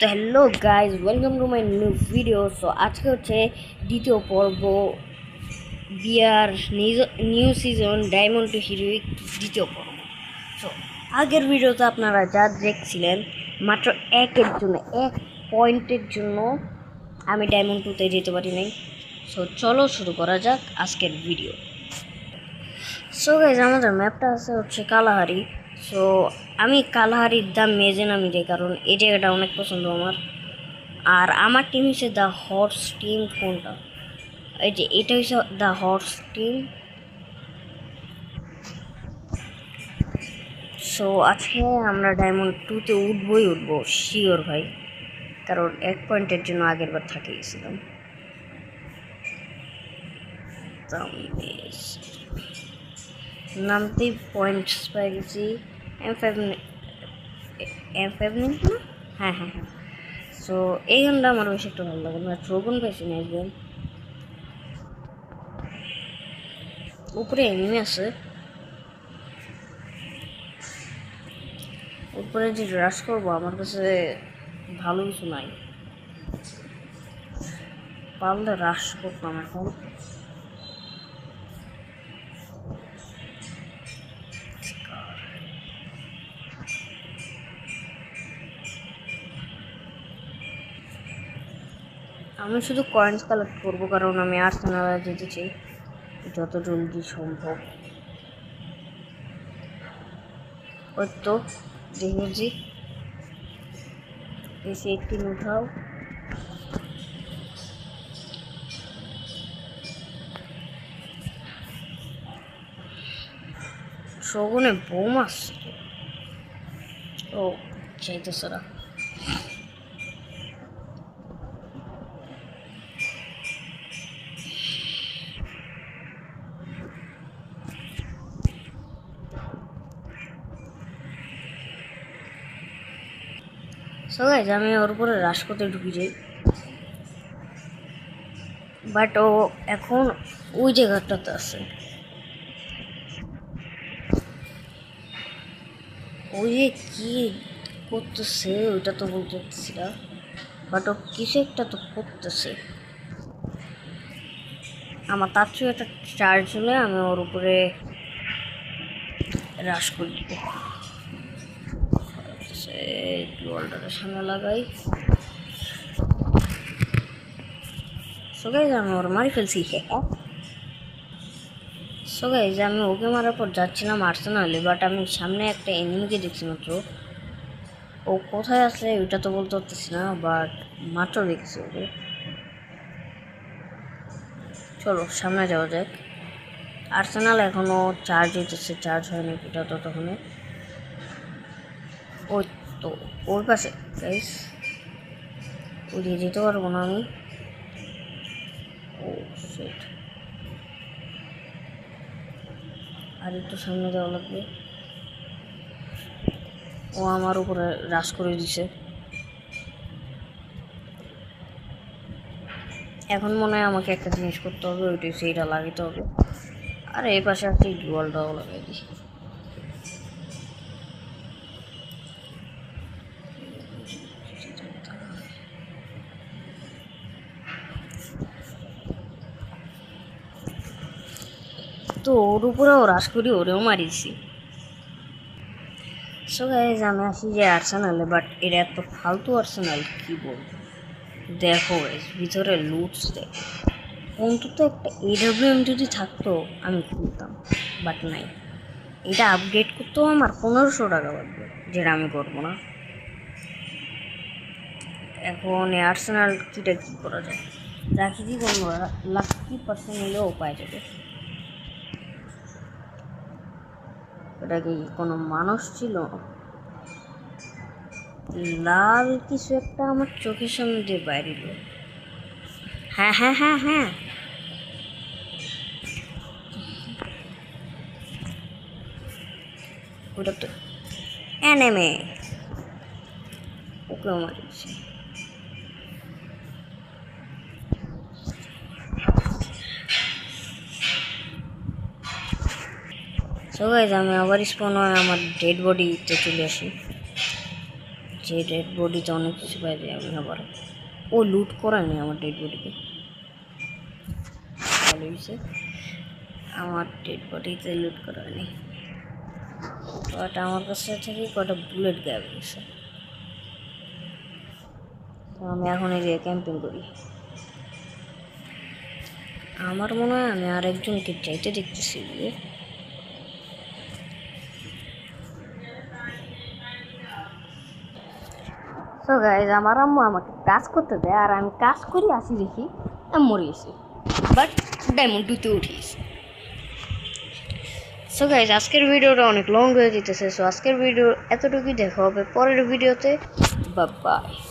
তো hello guys, welcome to my new video. So আজকে হচ্ছে দ্বিতীয় পর্ব, BR new season diamond to heroic দ্বিতীয় পর্ব। সো আগের ভিডিওতে আপনারা যা দেখছিলেন, মাত্র এক পয়েন্টের জন্য আমি ডায়মন্ড টুতে যেতে পারি নাই। সো চলো শুরু করা যাক আজকের ভিডিও। সো গাইজ, আমাদের ম্যাপটা আছে হচ্ছে কালাহারি। সো আমি কালাহারির দ্য মেজে নামি যাই, কারণ এই জায়গাটা অনেক পছন্দ আমার। আর আমার টিম হচ্ছে দ্য হর্স টিম। কোনটা? এই যে এটা হচ্ছে দ্য হর্স টিম। সো আজকে আমরা ডায়মন্ড টুতে উঠবো শিওর ভাই, কারণ এক পয়েন্টের জন্য আগের বার থাকে গেছিলাম। নামতেই পয়েন্টস পাই গেছি। M5 নিন না? হ্যাঁ হ্যাঁ হ্যাঁ। সো এই গানটা আমার বেশি একটু ভালো লাগে না। ড্রোগন পাইছি না একদিন। উপরে এনিমি আছে, উপরে যে রাশ করবো আমার কাছে ভালো কিছু নাই। পারলে রাশ করতাম এখন। আমি শুধু কয়েন্স কালেক্ট করবো, কারণ আমি আর্সেনালে যেতে চাই যত জলদি সম্ভব। ওই তো দেখেছি, এসে একটি উঠাও। শগুনে বোম আসছে। ও চাইতেছে না। সো গাইস, আমি ওর উপরে রাশ করতে ঢুকে যাই, বাট ও এখন ওই জায়গাটাতে আছে। ওই যে কি করতেছে ওইটা তো বলতে পারছি না, বাট ও কিছু একটা তো করতেছে। আমার তার চেয়ে একটা চার্জ হলে আমি ওর উপরে রাশ করে দিব। ওয়ালটার সামনে লাগাই। সো গাইস, আমি ওর মারি ফেলছি। সো গাইস, আমি ওকে মারার পর যাচ্ছিলাম আর্সেনালে, বাট আমি সামনে একটা এনিমিকে দেখছি মাত্র। ও কোথায় আছে ওইটা তো বলতে পারতেছি না, বাট মাত্র দেখছি ওকে। চলো সামনে যাওয়া যাক। আর্সেনাল এখনো চার্জ হইতেছে, চার্জ হয়নি এটা ততক্ষণে। ওই তো ওর কাছে গাইস, ওদিকে যেতে পারবো না আমি। ও সেট, আর একটু সামনে যাওয়া লাগবে। ও আমার উপরে রাশ করে দিছে। এখন মনে হয় আমাকে একটা জিনিস করতে হবে, ওইটা সেইটা লাগাইতে হবে। আর এই পাশে একটা ওয়ালটাও লাগাই দিই। তো ওর উপরেও রাশ করি, ওরেও মারিছি। সো গাইজ, আমি আসি যে আর্সেনালে, বাট এটা এত ফালতু আর্সেনাল কি বলবো। দেখো গাইজ, ভিতরে লুটস দেখো। অন্তত একটা AWM যদি থাকতো আমি খুলতাম, বাট নাই। এটা আপডেট করতেও আমার 1500 টাকা লাগবে, যেটা আমি করবো না। এখন আর্সেনাল কিটা কী করা যায়, রাখি দিই। কোনো লাকি পার্সেন্ট নিলেও পাওয়া যাবে। এটা কি কোনো মানুষ ছিল? লাল কিছু একটা আমার চোখের সামনে দিয়ে বাইরিল। হ্যাঁ হ্যাঁ হ্যাঁ হ্যাঁ, ওটা তো অ্যানিমে। ওকেও মারিয়েছে। সো গাইজ, আমি আবার স্পন হয়ে আমার ডেড বডিতে চলে আসি, যে ডেড বডিতে অনেক কিছু পাই যায় আমি আবার ও লুট করায়নি আমার ডেড বডিকে ভালো হয়েছে আমার ডেড বডিতে লুট করায়নি বাট আমার কাছে থেকে কটা বুলেট গায়েব গেছে তো আমি এখন এই যে ক্যাম্পিং করি আমার মনে হয় আমি আরেকজনকে চাইতে দেখতেছি যে সো গাইজ আমার আম্মু আমাকে কাজ করতে দেয় আর আমি কাজ করি আসি দেখি আমি মরে গেছি বাট ডায়মন্ড 2-তে উঠিয়েছি সো গাইজ আজকের ভিডিওটা অনেক লং হয়ে যেতেছে সো আজকের ভিডিও এতটুকুই দেখা হবে পরের ভিডিওতে বাই বাই